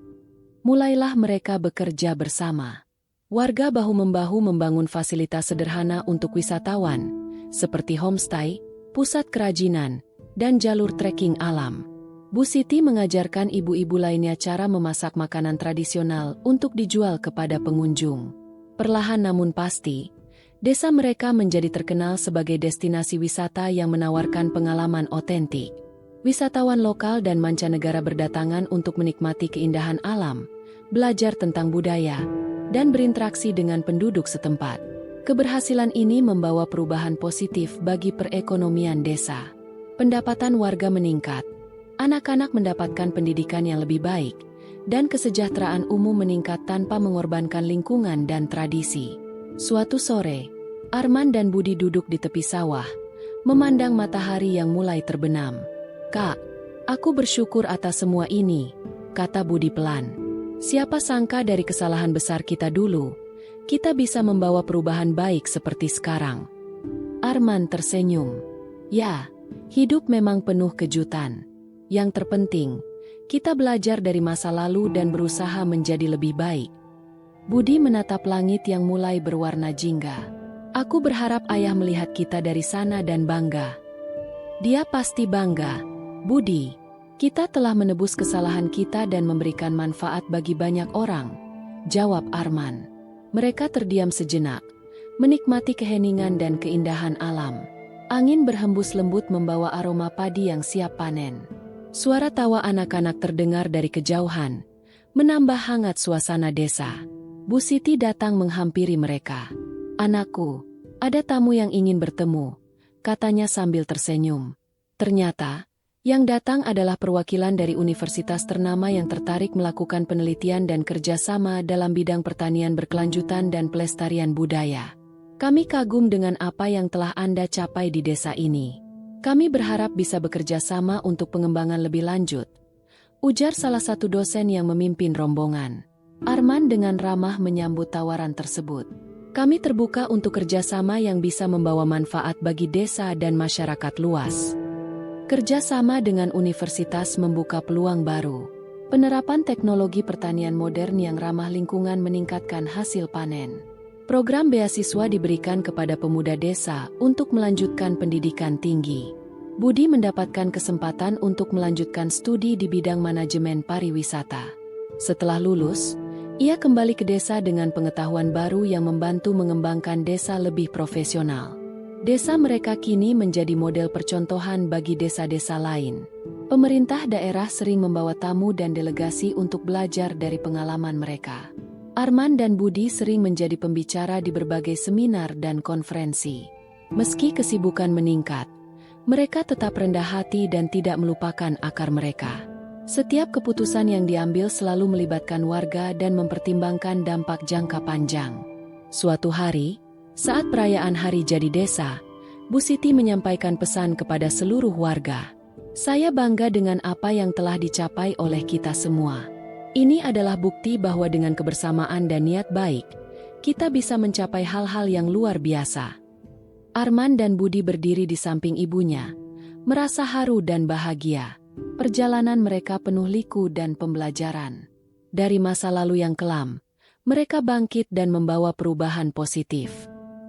Mulailah mereka bekerja bersama. Warga bahu-membahu membangun fasilitas sederhana untuk wisatawan, seperti homestay, pusat kerajinan, dan jalur trekking alam. Bu Siti mengajarkan ibu-ibu lainnya cara memasak makanan tradisional untuk dijual kepada pengunjung. Perlahan namun pasti, desa mereka menjadi terkenal sebagai destinasi wisata yang menawarkan pengalaman otentik. Wisatawan lokal dan mancanegara berdatangan untuk menikmati keindahan alam, belajar tentang budaya, dan berinteraksi dengan penduduk setempat. Keberhasilan ini membawa perubahan positif bagi perekonomian desa. Pendapatan warga meningkat, anak-anak mendapatkan pendidikan yang lebih baik, dan kesejahteraan umum meningkat tanpa mengorbankan lingkungan dan tradisi. Suatu sore, Arman dan Budi duduk di tepi sawah, memandang matahari yang mulai terbenam. "Kak, aku bersyukur atas semua ini," kata Budi pelan. "Siapa sangka dari kesalahan besar kita dulu, kita bisa membawa perubahan baik seperti sekarang." Arman tersenyum. "Ya, hidup memang penuh kejutan. Yang terpenting, kita belajar dari masa lalu dan berusaha menjadi lebih baik." Budi menatap langit yang mulai berwarna jingga. "Aku berharap ayah melihat kita dari sana dan bangga." "Dia pasti bangga, Budi. Kita telah menebus kesalahan kita dan memberikan manfaat bagi banyak orang," jawab Arman. Mereka terdiam sejenak, menikmati keheningan dan keindahan alam. Angin berhembus lembut membawa aroma padi yang siap panen. Suara tawa anak-anak terdengar dari kejauhan, menambah hangat suasana desa. Bu Siti datang menghampiri mereka. "Anakku, ada tamu yang ingin bertemu," katanya sambil tersenyum. Ternyata, yang datang adalah perwakilan dari universitas ternama yang tertarik melakukan penelitian dan kerjasama dalam bidang pertanian berkelanjutan dan pelestarian budaya. "Kami kagum dengan apa yang telah Anda capai di desa ini. Kami berharap bisa bekerja sama untuk pengembangan lebih lanjut," ujar salah satu dosen yang memimpin rombongan. Arman dengan ramah menyambut tawaran tersebut. "Kami terbuka untuk kerjasama yang bisa membawa manfaat bagi desa dan masyarakat luas." Kerjasama dengan universitas membuka peluang baru. Penerapan teknologi pertanian modern yang ramah lingkungan meningkatkan hasil panen. Program beasiswa diberikan kepada pemuda desa untuk melanjutkan pendidikan tinggi. Budi mendapatkan kesempatan untuk melanjutkan studi di bidang manajemen pariwisata. Setelah lulus, ia kembali ke desa dengan pengetahuan baru yang membantu mengembangkan desa lebih profesional. Desa mereka kini menjadi model percontohan bagi desa-desa lain. Pemerintah daerah sering membawa tamu dan delegasi untuk belajar dari pengalaman mereka. Arman dan Budi sering menjadi pembicara di berbagai seminar dan konferensi. Meski kesibukan meningkat, mereka tetap rendah hati dan tidak melupakan akar mereka. Setiap keputusan yang diambil selalu melibatkan warga dan mempertimbangkan dampak jangka panjang. Suatu hari, saat perayaan Hari Jadi Desa, Bu Siti menyampaikan pesan kepada seluruh warga. "Saya bangga dengan apa yang telah dicapai oleh kita semua. Ini adalah bukti bahwa dengan kebersamaan dan niat baik, kita bisa mencapai hal-hal yang luar biasa." Arman dan Budi berdiri di samping ibunya, merasa haru dan bahagia. Perjalanan mereka penuh liku dan pembelajaran. Dari masa lalu yang kelam, mereka bangkit dan membawa perubahan positif.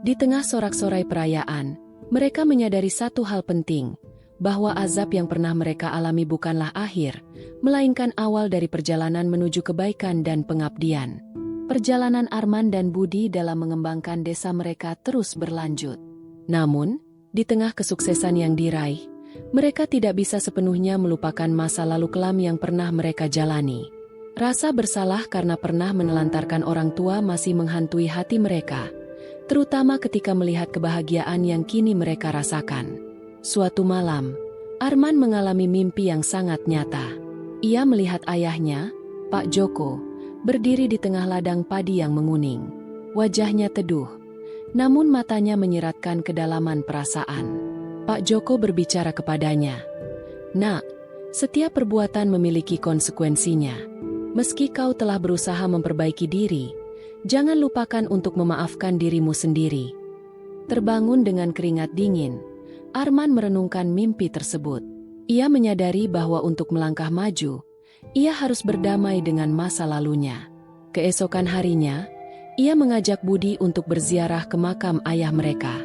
Di tengah sorak-sorai perayaan, mereka menyadari satu hal penting, bahwa azab yang pernah mereka alami bukanlah akhir, melainkan awal dari perjalanan menuju kebaikan dan pengabdian. Perjalanan Arman dan Budi dalam mengembangkan desa mereka terus berlanjut. Namun, di tengah kesuksesan yang diraih, mereka tidak bisa sepenuhnya melupakan masa lalu kelam yang pernah mereka jalani. Rasa bersalah karena pernah menelantarkan orang tua masih menghantui hati mereka, terutama ketika melihat kebahagiaan yang kini mereka rasakan. Suatu malam, Arman mengalami mimpi yang sangat nyata. Ia melihat ayahnya, Pak Joko, berdiri di tengah ladang padi yang menguning. Wajahnya teduh, namun matanya menyiratkan kedalaman perasaan. Pak Joko berbicara kepadanya, "Nak, setiap perbuatan memiliki konsekuensinya. Meski kau telah berusaha memperbaiki diri, jangan lupakan untuk memaafkan dirimu sendiri." Terbangun dengan keringat dingin, Arman merenungkan mimpi tersebut. Ia menyadari bahwa untuk melangkah maju, ia harus berdamai dengan masa lalunya. Keesokan harinya, ia mengajak Budi untuk berziarah ke makam ayah mereka.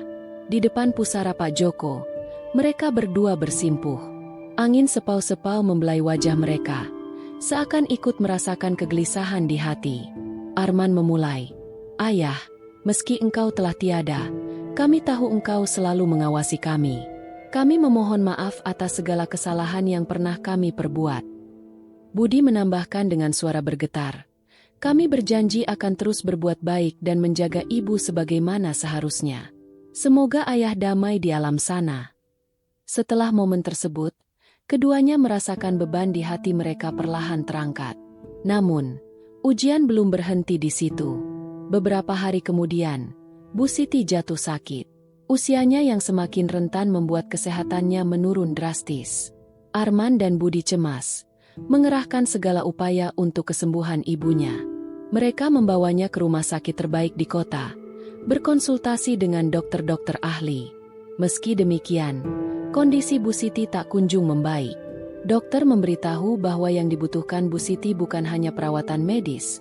Di depan pusara Pak Joko, mereka berdua bersimpuh. Angin sepau-sepau membelai wajah mereka, seakan ikut merasakan kegelisahan di hati. Arman memulai, "Ayah, meski engkau telah tiada, kami tahu engkau selalu mengawasi kami. Kami memohon maaf atas segala kesalahan yang pernah kami perbuat." Budi menambahkan dengan suara bergetar, "Kami berjanji akan terus berbuat baik dan menjaga ibu sebagaimana seharusnya. Semoga ayah damai di alam sana." Setelah momen tersebut, keduanya merasakan beban di hati mereka perlahan terangkat. Namun, ujian belum berhenti di situ. Beberapa hari kemudian, Bu Siti jatuh sakit. Usianya yang semakin rentan membuat kesehatannya menurun drastis. Arman dan Budi cemas, mengerahkan segala upaya untuk kesembuhan ibunya. Mereka membawanya ke rumah sakit terbaik di kota, berkonsultasi dengan dokter-dokter ahli. Meski demikian, kondisi Bu Siti tak kunjung membaik. Dokter memberitahu bahwa yang dibutuhkan Bu Siti bukan hanya perawatan medis,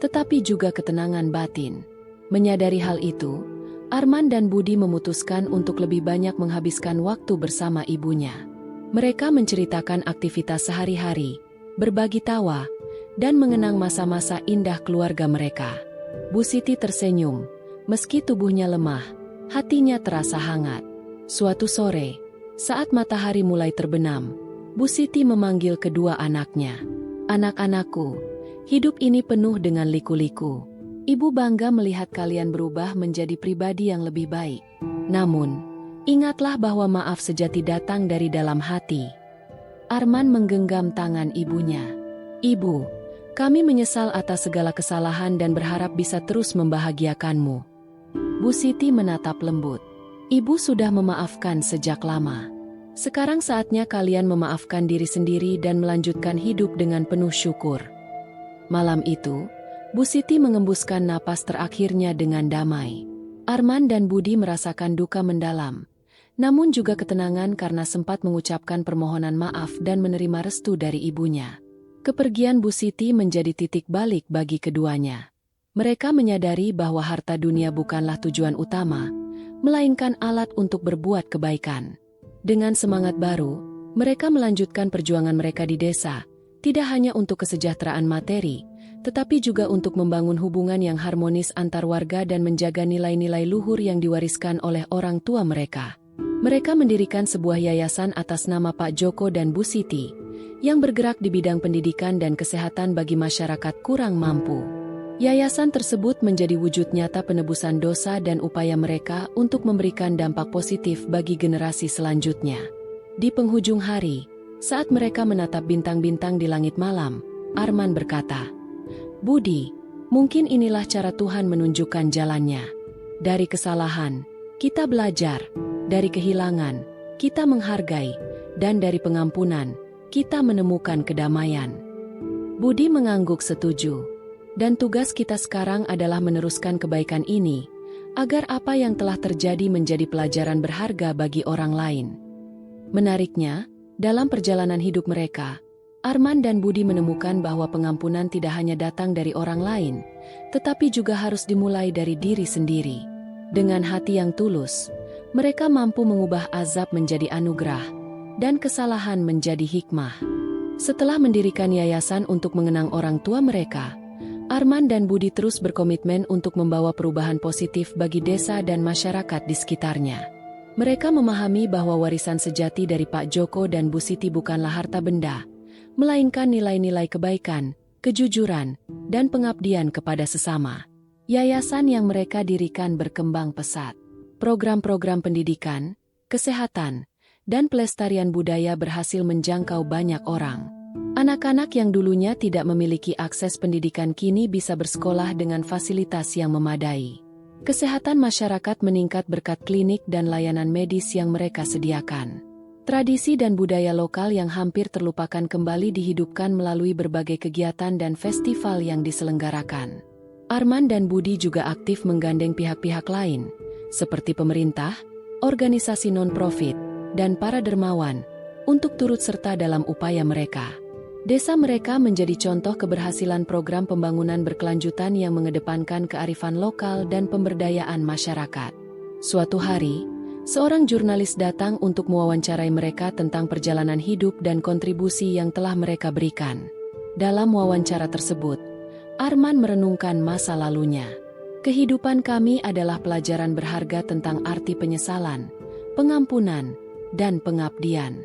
tetapi juga ketenangan batin. Menyadari hal itu, Arman dan Budi memutuskan untuk lebih banyak menghabiskan waktu bersama ibunya. Mereka menceritakan aktivitas sehari-hari, berbagi tawa, dan mengenang masa-masa indah keluarga mereka. Bu Siti tersenyum, meski tubuhnya lemah, hatinya terasa hangat. Suatu sore, saat matahari mulai terbenam, Bu Siti memanggil kedua anaknya. "Anak-anakku, hidup ini penuh dengan liku-liku. Ibu bangga melihat kalian berubah menjadi pribadi yang lebih baik. Namun, ingatlah bahwa maaf sejati datang dari dalam hati." Arman menggenggam tangan ibunya. "Ibu, kami menyesal atas segala kesalahan dan berharap bisa terus membahagiakanmu." Bu Siti menatap lembut. "Ibu sudah memaafkan sejak lama. Sekarang saatnya kalian memaafkan diri sendiri dan melanjutkan hidup dengan penuh syukur." Malam itu, Bu Siti mengembuskan napas terakhirnya dengan damai. Arman dan Budi merasakan duka mendalam, namun juga ketenangan karena sempat mengucapkan permohonan maaf dan menerima restu dari ibunya. Kepergian Bu Siti menjadi titik balik bagi keduanya. Mereka menyadari bahwa harta dunia bukanlah tujuan utama, melainkan alat untuk berbuat kebaikan. Dengan semangat baru, mereka melanjutkan perjuangan mereka di desa, tidak hanya untuk kesejahteraan materi, tetapi juga untuk membangun hubungan yang harmonis antar warga dan menjaga nilai-nilai luhur yang diwariskan oleh orang tua mereka. Mereka mendirikan sebuah yayasan atas nama Pak Joko dan Bu Siti, yang bergerak di bidang pendidikan dan kesehatan bagi masyarakat kurang mampu. Yayasan tersebut menjadi wujud nyata penebusan dosa dan upaya mereka untuk memberikan dampak positif bagi generasi selanjutnya. Di penghujung hari, saat mereka menatap bintang-bintang di langit malam, Arman berkata, "Budi, mungkin inilah cara Tuhan menunjukkan jalannya. Dari kesalahan, kita belajar. Dari kehilangan, kita menghargai. Dan dari pengampunan, kita menemukan kedamaian." Budi mengangguk setuju. Dan tugas kita sekarang adalah meneruskan kebaikan ini, agar apa yang telah terjadi menjadi pelajaran berharga bagi orang lain. Menariknya, dalam perjalanan hidup mereka, Arman dan Budi menemukan bahwa pengampunan tidak hanya datang dari orang lain, tetapi juga harus dimulai dari diri sendiri. Dengan hati yang tulus, mereka mampu mengubah azab menjadi anugerah, dan kesalahan menjadi hikmah. Setelah mendirikan yayasan untuk mengenang orang tua mereka, Arman dan Budi terus berkomitmen untuk membawa perubahan positif bagi desa dan masyarakat di sekitarnya. Mereka memahami bahwa warisan sejati dari Pak Joko dan Bu Siti bukanlah harta benda, melainkan nilai-nilai kebaikan, kejujuran, dan pengabdian kepada sesama. Yayasan yang mereka dirikan berkembang pesat. Program-program pendidikan, kesehatan, dan pelestarian budaya berhasil menjangkau banyak orang. Anak-anak yang dulunya tidak memiliki akses pendidikan kini bisa bersekolah dengan fasilitas yang memadai. Kesehatan masyarakat meningkat berkat klinik dan layanan medis yang mereka sediakan. Tradisi dan budaya lokal yang hampir terlupakan kembali dihidupkan melalui berbagai kegiatan dan festival yang diselenggarakan. Arman dan Budi juga aktif menggandeng pihak-pihak lain, seperti pemerintah, organisasi non-profit, dan para dermawan, untuk turut serta dalam upaya mereka. Desa mereka menjadi contoh keberhasilan program pembangunan berkelanjutan yang mengedepankan kearifan lokal dan pemberdayaan masyarakat. Suatu hari, seorang jurnalis datang untuk mewawancarai mereka tentang perjalanan hidup dan kontribusi yang telah mereka berikan. Dalam wawancara tersebut, Arman merenungkan masa lalunya. Kehidupan kami adalah pelajaran berharga tentang arti penyesalan, pengampunan, dan pengabdian.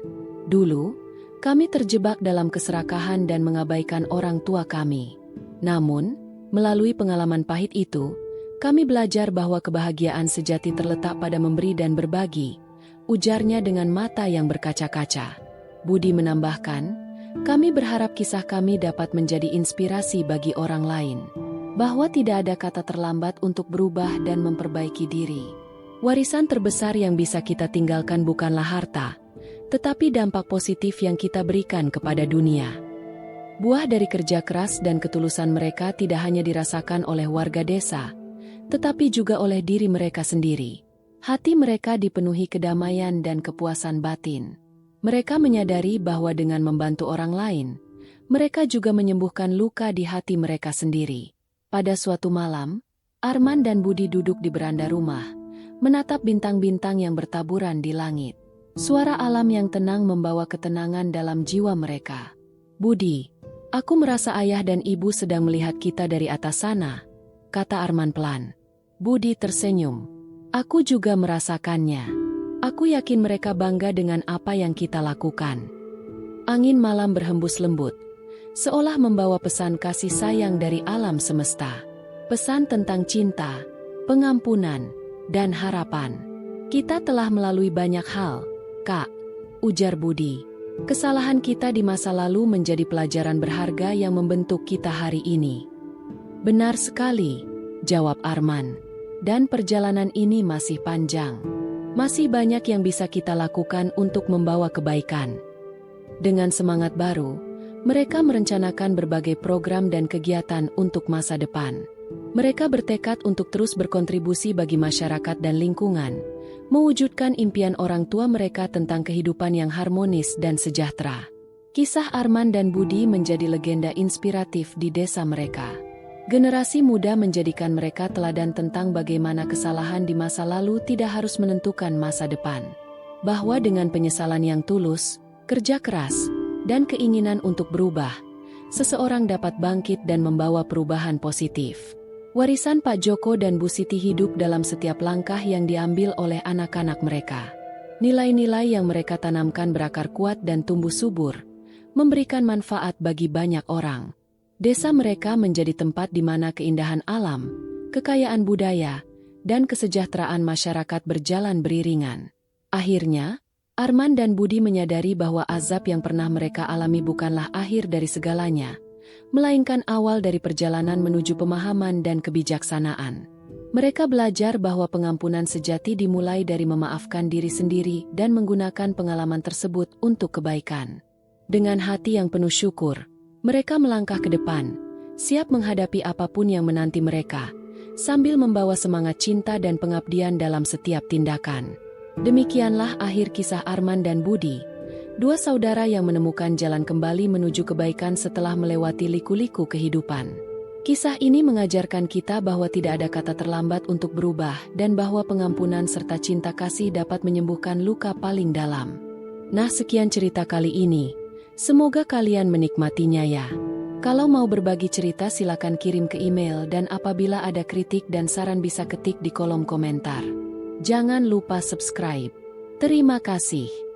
Dulu, kami terjebak dalam keserakahan dan mengabaikan orang tua kami. Namun, melalui pengalaman pahit itu, kami belajar bahwa kebahagiaan sejati terletak pada memberi dan berbagi, ujarnya dengan mata yang berkaca-kaca. Budi menambahkan, kami berharap kisah kami dapat menjadi inspirasi bagi orang lain, bahwa tidak ada kata terlambat untuk berubah dan memperbaiki diri. Warisan terbesar yang bisa kita tinggalkan bukanlah harta, tetapi dampak positif yang kita berikan kepada dunia. Buah dari kerja keras dan ketulusan mereka tidak hanya dirasakan oleh warga desa, tetapi juga oleh diri mereka sendiri. Hati mereka dipenuhi kedamaian dan kepuasan batin. Mereka menyadari bahwa dengan membantu orang lain, mereka juga menyembuhkan luka di hati mereka sendiri. Pada suatu malam, Arman dan Budi duduk di beranda rumah, menatap bintang-bintang yang bertaburan di langit. Suara alam yang tenang membawa ketenangan dalam jiwa mereka. Budi, aku merasa ayah dan ibu sedang melihat kita dari atas sana, kata Arman pelan. Budi tersenyum. Aku juga merasakannya. Aku yakin mereka bangga dengan apa yang kita lakukan. Angin malam berhembus lembut, seolah membawa pesan kasih sayang dari alam semesta. Pesan tentang cinta, pengampunan, dan harapan. Kita telah melalui banyak hal, Kak, ujar Budi. Kesalahan kita di masa lalu menjadi pelajaran berharga yang membentuk kita hari ini. Benar sekali, jawab Arman. Dan perjalanan ini masih panjang. Masih banyak yang bisa kita lakukan untuk membawa kebaikan. Dengan semangat baru, mereka merencanakan berbagai program dan kegiatan untuk masa depan. Mereka bertekad untuk terus berkontribusi bagi masyarakat dan lingkungan, mewujudkan impian orang tua mereka tentang kehidupan yang harmonis dan sejahtera. Kisah Arman dan Budi menjadi legenda inspiratif di desa mereka. Generasi muda menjadikan mereka teladan tentang bagaimana kesalahan di masa lalu tidak harus menentukan masa depan. Bahwa dengan penyesalan yang tulus, kerja keras, dan keinginan untuk berubah, seseorang dapat bangkit dan membawa perubahan positif. Warisan Pak Joko dan Bu Siti hidup dalam setiap langkah yang diambil oleh anak-anak mereka. Nilai-nilai yang mereka tanamkan berakar kuat dan tumbuh subur, memberikan manfaat bagi banyak orang. Desa mereka menjadi tempat di mana keindahan alam, kekayaan budaya, dan kesejahteraan masyarakat berjalan beriringan. Akhirnya, Arman dan Budi menyadari bahwa azab yang pernah mereka alami bukanlah akhir dari segalanya, melainkan awal dari perjalanan menuju pemahaman dan kebijaksanaan. Mereka belajar bahwa pengampunan sejati dimulai dari memaafkan diri sendiri dan menggunakan pengalaman tersebut untuk kebaikan. Dengan hati yang penuh syukur, mereka melangkah ke depan, siap menghadapi apapun yang menanti mereka, sambil membawa semangat cinta dan pengabdian dalam setiap tindakan. Demikianlah akhir kisah Arman dan Budi, dua saudara yang menemukan jalan kembali menuju kebaikan setelah melewati liku-liku kehidupan. Kisah ini mengajarkan kita bahwa tidak ada kata terlambat untuk berubah dan bahwa pengampunan serta cinta kasih dapat menyembuhkan luka paling dalam. Nah, sekian cerita kali ini. Semoga kalian menikmatinya ya. Kalau mau berbagi cerita silakan kirim ke email dan apabila ada kritik dan saran bisa ketik di kolom komentar. Jangan lupa subscribe. Terima kasih.